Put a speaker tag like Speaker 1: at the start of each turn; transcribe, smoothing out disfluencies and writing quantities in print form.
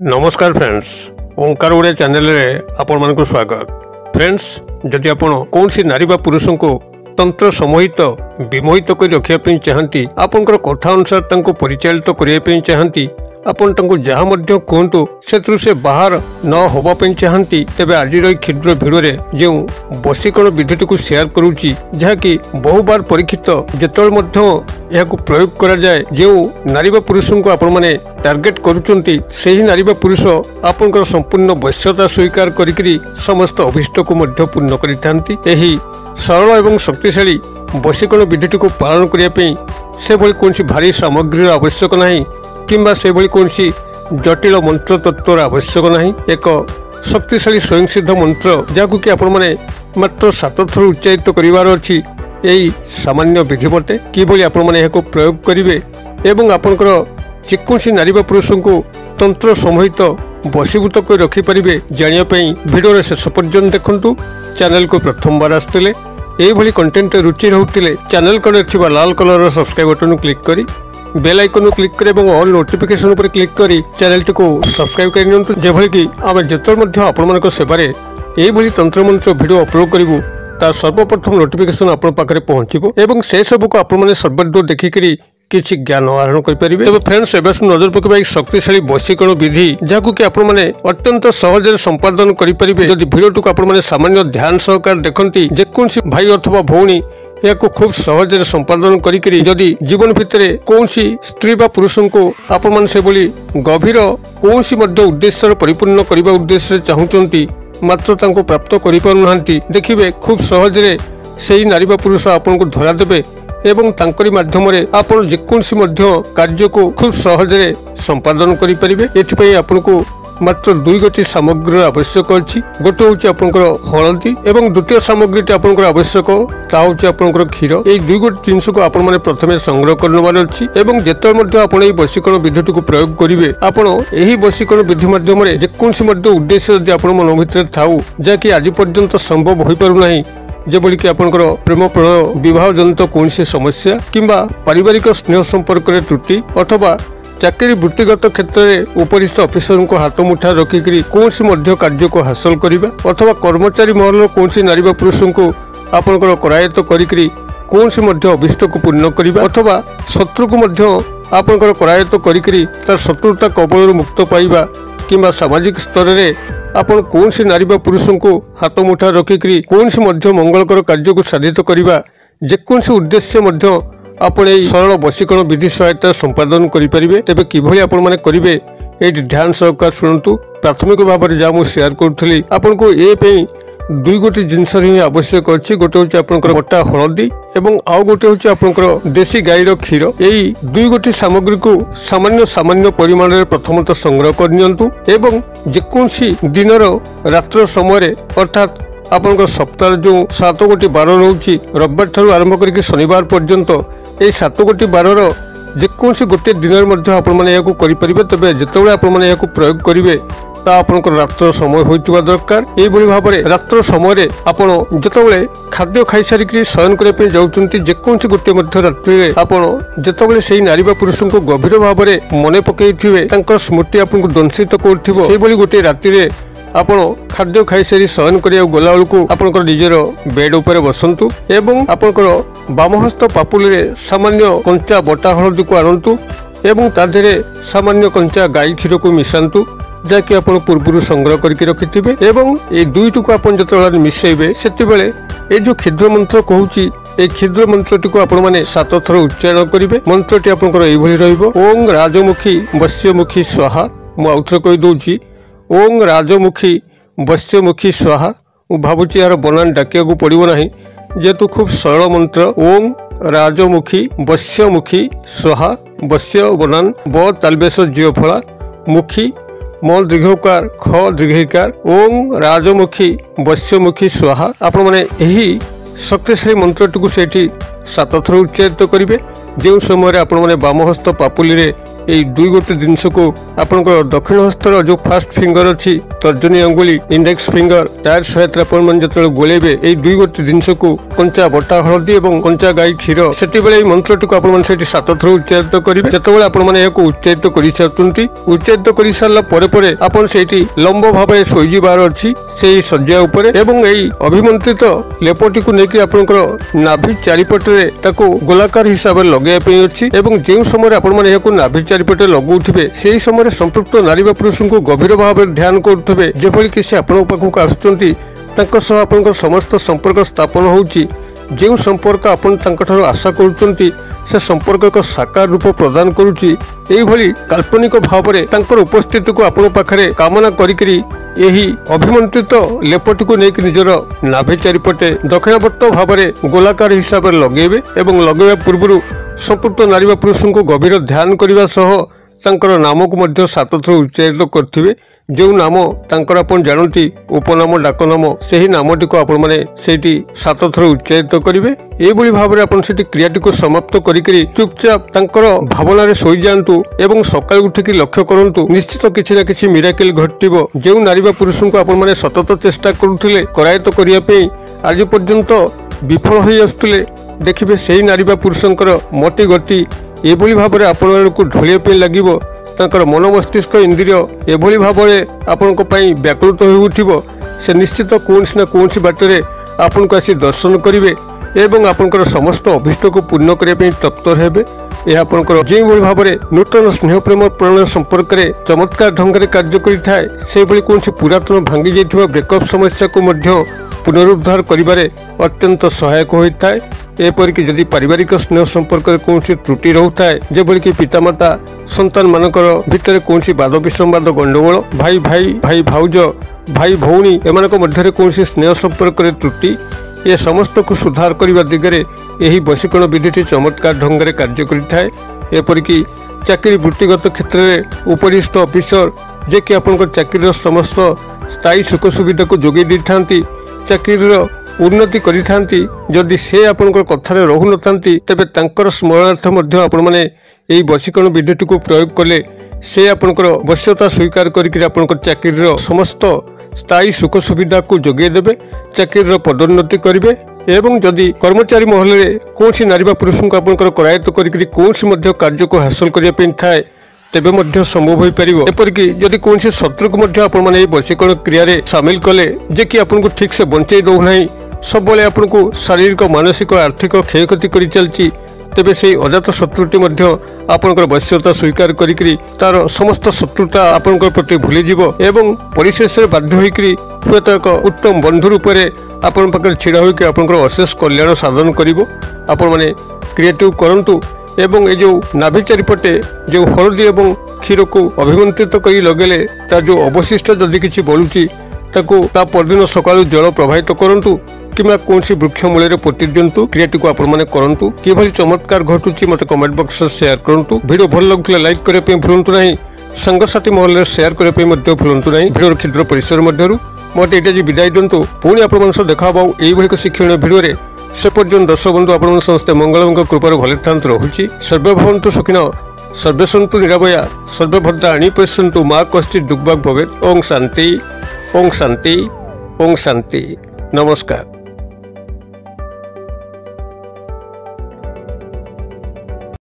Speaker 1: नमस्कार फ्रेंड्स, ओंकार ओडिया चैनल रे आपण मानक स्वागत। फ्रेंड्स, जदि आपण कौन सी नारी बा पुरुष को तंत्र समोहित विमोहित कर रखिया चाहती, आपनकर कथा अनुसार तांको परिचालित करने चाहती, आपन तांको जहाँ मध्य कहतु से बाहर न होबा चाहती, तेबे आज क्षुद्र भिडियो रे जो वशीकरण विधिटी को शेयर करूची, जहाँकि बहु बार परीक्षित जेतल मध्य यह प्रयोग करा जाए, जो नारी बा पुरुष को आपण माने टार्गेट करूचंती, सेही नारी बा पुरुष आपनकर संपूर्ण वश्यता स्वीकार करिकरी समस्त अभिष्ट को मध्य पूर्ण करिथांती। एही सरल एवं शक्तिशाली वशीकरण विधिटी को पालन करने से भली कौन भारी सामग्री आवश्यक नहीं, किंबा से भली कौन जटिल मंत्र तत्वर आवश्यक नहीं। एक शक्तिशाली स्वयं सिद्ध मंत्र जहाँ कि आपण माने मात्र 7 थर उच्चारित करिवार अछि। यही सामान्य विधि मते किभली आपण माने एको प्रयोग करिवे एवं आपनकर जेकोसी नारी बा पुरुष को तंत्र समोहित वशीभूत कर रखि परिबे, जानिया पई वीडियो रे शेष पर्यंत देखंतु। चैनल को प्रथम बार आस्तिले एही भली कंटेंट रुचि रहउतिले चैनल को थिबा लाल कलर सब्सक्राइब बटन क्लिक करी बेल आइकन क्लिक करे और ऑल नोटिफिकेशन पर क्लिक करी चैनल को सब्सक्राइब कर नियंतु, जेभली कि आमे जेतल मध्य आपण मानक सेबारे एही भली तंत्र मंत्र वीडियो अपलोड करिवु ता सर्वप्रथम नोटिफिकेशन आपण पाखरे पहुंचिबो एवं से सब को आपण माने सर्वदूर देखिकरी किछि ज्ञान आहरण कर परिबे। तबे फ्रेंड्स, एबस नजर पकेबा एक शक्तिशाली वशीकरण विधि जाकु कि आपण माने अत्यंत सहज रे संपादन करि परिबे। जदि वीडियो को आपण माने सामान्य ध्यान सहकार देखंती, जे कोनसी भाई अथवा भौणी या खूब सहज रे संपादन करी जदि जीवन भितर कौन स्त्री बा पुरुष को आपण मान से बोली गभीर कौन उद्देश्य परिपूर्ण करने उद्देश्य चाहूंती, मात्र तांको प्राप्त करि पारुनांती, देखिबे खूब सहज रे सेही नारी बा पुरुष आपन को धरा देबे एवं तांकरी माध्यम रे आपण जेकोसी मध्य कार्य को खूब सहज रे संपादन करि परिबे। एथिपई आपन को मात्र 2 गोटी सामग्री आवश्यक अछि। गोटे होछि आपनकर हळदी एवं द्वितीय सामग्रीटी आपनकर आवश्यक ता होछि आपनकर क्षीर। एई 2 गोटी जिंस को आपण माने प्रथमे संग्रह करनबार अछि एवं जेतल मध्य आपण एई वशीकरण विधिटी को प्रयोग करिवे, आपण एही वशीकरण विधि माध्यम रे जेकोसी मध्य उद्देश्य यदि आपण मन भितर थाउ जे कि आज पर्यंत संभव होई पारु नाही, जेबोली कि आपनकर प्रेम प्रणय विवाह जनित कोनसी समस्या किंबा पारिवारिक स्नेह संपर्क रे त्रुटि अथवा चाकरी वृत्तिगत क्षेत्र में उपरिस्थ ऑफिसर को हाथ मुठा रखिक कौन मध्य कार्य को हासिल करने अथवा कर्मचारी महल कौन नारी बा पुरुष को आपनकर करायत्त करी कौन मध्य अभिष्ट को पूर्ण करने अथवा शत्रु को मध्य आपनकर करायत्त करी तार शत्रुता कबल मुक्त पाइबा किंबा सामाजिक स्तर में आपन कौन नारी बा पुरुष को हाथ मुठा रखिक कौन मध्य मंगलकर कार्य को साधित करने जेकोसी उद्देश्य मध्य आपण एई सरल वशीकरण विधि सहायता संपादन करि परिबे। तेबे किभली आपण माने करिवे एटी ध्यान सहकार सुनंतु। प्राथमिक भाव में जहाँ शेयर करूली आपन को ए पे 2 गोटी जिनस ही आवश्यक अछि। गोटे होछि आपनकर मोटा हळदी एवं आउ गोटे होछि आपनकर देसी गाईर क्षीर। एई 2 गोटी सामग्री को सामान्य परिमाण रे प्रथमतः संग्रह कर नियंतु एवं जेकोसी दिनर रात्र समय अर्थात आपनकर सप्ताह जो 7 गोटी बार रहउछि रविवार ठारू आरंभ करके शनिवार पर्यंत ए 7 गोटी बारर जेकोसी गोटे दिन मध्य आपण माने याकू करि परिबे। तबे जेतेबेले आपण माने याकू प्रयोग करिवे ता आपनकर रात्र समय होइतबा दरकार। एई भली भाबरे रात्र समय रे आपण जेतेबेले खाद्य खाइ सारि कि शयन करे पे जाउचंती, जेकोसी गोटे मध्य रात्रि रे आपण जेतेबेले सेही नारी बा पुरुष को गभीर भाबरे मने पकेइथिबे, तांकर स्मृति आपनको दंशित करथिबो, सेही भली गोटे रात्रि रे आपण खाद्य खाई सारी शयन करिया गला बेलू आपनकर निजर बेड ऊपर बसंतु एवं आपनकर बामहस्त पापुली रे सामान्य कंचा बटा हळदी को आनंतु एवं ताधरे सामान्य कंचा गाई क्षीर को मिसांतु, जाकि आपण पूर्व संग्रह करके रखिथिबे एवं ए 2टी को आपण जतबेले मिसेइबे सेतिबेले ए जो क्षुद्र मंत्र कहूची ए क्षुद्र मंत्रटी को आपण माने 7 थर उच्चारण करिवे। मंत्रटी आपनकर एई भली रहइबो, ओम राजमुखी वश्यमुखी स्वाहा। मु आउथरे कहि दोउची, ओम राजमुखी वश्यमुखी स्वाहा। भावुची यार बनान डाकिया को पड़ो ना, जेहेतु खूब सरल मंत्र। ओम राजमुखी वश्यमुखी स्वाहा। वश्य बनान ब तालबेश जियो फला, मुखी म दीर्घकार ख दीर्घकार। ओम राजमुखी वश्यमुखी स्वाहा। आपण माने एही शक्तिशाली मंत्रटी को सेठी 7 थर उच्चारित करिवे। जो समय आपण माने बामहस्त पापुली रे এই দুই गोटे जिनस को आपण दक्षिण हस्तर जो फास्ट फिंगर अच्छी तर्जनी अंगुली इंडेक्स फिंगर तार सहायता आपण जो गोलेबे ये दुई गोटे जिनस को कंचा बटा हलदी और कंचा गाई क्षीर से मंत्र टी आपण 7 थर उच्चारित करेंगे जिते आपण उच्चारित कर सारी उच्चारित कर सारापर आपड़ से लंब भाव शोईबार अच्छी से शज्या एवं यही अभिमंत्रित लेपटी को लेकिन आपंकर नाभि चारिपटे गोलाकार हिसाब से लगे अच्छी जो समय आपण नाभि चारिपटे लगुवे से समय संपृक्त नारी पुरुष को गभीर भाव ध्यान करुवे जेभली कि से आपण पाखक आसुँच समस्त संपर्क स्थापन होउची जो संपर्क आपण आशा करुँच से संपर्क एक साकार रूप प्रदान करुच्ची यही काल्पनिक भाव में उपस्थिति को आपण पाखरे कामना करी यही अभिमंत्रित लेपटी को लेकिन निजर नाभि चारिपटे दक्षिणावर्त भाव में गोलाकार हिसाब से लगेबे एवं लगेवा पूर्व संपृक्त नारी पुरुष को गभीर ध्यान करने सह नाम को 7 थर उच्चारित करेंगे जो नाम तांकर आपण जानती उपनाम डाकनाम से ही नामटी को आपण माने सेठी 7 थर उच्चारित करेंगे ये भाव में आपण सेठी क्रियाटी को समाप्त करी चुपचाप तांकर भावना सोई जातु एवं सकाळ उठिक लक्ष्य करंतु निश्चित किछि ना किछि मिराकल घटिबो जो नारी बा पुरुष को आपण माने सतत चेष्टा करुथिले करायत करिया पे आज पर्यंत विफल होई आस्तुले देखिबे सेही नारी बा पुरुषंकर मति गति एभली भाव में आपण को ढोलिया पे लागिबो तांकर मन मस्तिष्क इंद्रिय एभली भाव में आपण व्याकुलित हो उठिबो से निश्चित कौनसी ना कौनसी बाटरे आपण को आसी दर्शन करेंगे एवं आपंकर समस्त अभिष्ट को पूर्ण करने तत्पर हेबे यह आपंकर जो भाव में नूतन स्नेह प्रेम प्रणय संपर्क में चमत्कार ढंग से कार्य करें से कौन पुरातन भांगी जाइथिबा ब्रेकअप समस्या को मध्य पुनरुद्धार करिबारे अत्यंत सहायक होता है एपरिक जदि पारिवारिक स्नेह संपर्क में कौन त्रुटि रोता है जेभली कि पितामाता संतान मानकर भितर कौन वाद विसंवाद गंडगोल भाई भाई भाई भाउज भाई भौणी एमानक मध्य कौन स्नेह संपर्क में त्रुटि ये समस्त को सुधार करने दिगरे यही वशीकरण विधि चमत्कार ढंग से कार्य करें एपरिक चाकरी वृत्तिगत क्षेत्र में उपरिस्थ ऑफिसर जे कि आपन चाकरी समस्त स्थायी सुख सुविधा को जोगे दी था चाकरी उन्नति करी जदि से आपण कथार रहु न तेबे तांकर स्मरणार्थ मध्य आपण माने यही वशीकरण विधि को प्रयोग कले से आपणकर वश्यता स्वीकार करके आपणकर चाकरी समस्त स्थायी सुख सुविधा को जोगे देबे चाकरी पदोन्नति करेंगे एवं जदि कर्मचारी महल में कौन नारी पुरुष को आपणकर करायत्त करके कौन कार्य को हासिल करने थाए तेबे मध्य संभव हो पार एपरिक जदि कौन शत्रु को मैंने वशीकरण क्रिया सामिल कले जे कि आपको ठीक से बंचे दौना सब आपको शारीरिक मानसिक आर्थिक क्षयक्षति कर चलती तेबे से अजात शत्रुटी आपंकर वश्यता स्वीकार करी तार समस्त शत्रुता आपण प्रति भूली एवं परिशेष बाध्य हुए तो एक उत्तम बंधु रूप में आपण पाखे छिड़ा होकर आपंकर अशेष कल्याण साधन आपण माने क्रिएटिव करंतु एवं ये जो नाभि चारिपटे जो हलदी एवं क्षीर को अभिमंत्रित कर लगेले तार जो अवशिष्ट जदि किसी बलुची ता परदिन सकाळु जल प्रवाहित करंतु किंवा कौन वृक्ष मूल पोति दिंतु क्रियाटी को आपण करूँ कि चमत्कार घटुची मत कमेंट बॉक्स में शेयर करूँ वीडियो भल लगुला लाइक करने भूलु ना सांगसाथी महल शेयर करने भूलु ना वीडियो क्षुद्र परिसर मध्य मत ये विदाय दिंतु पुणी आप देखा यही शिक्षण भिडियो से पर्यटन दर्शक बंधु आप समस्ते मंगल कृपार भले था रोचे सर्वे भवन्तु सुखिन सर्वे सन्तु निरामया सर्वे भद्राणि पश्यन्तु मा कश्चित् दुर्भाग् भवेत् ओं शांति ओं शांति ओं शांति। नमस्कार।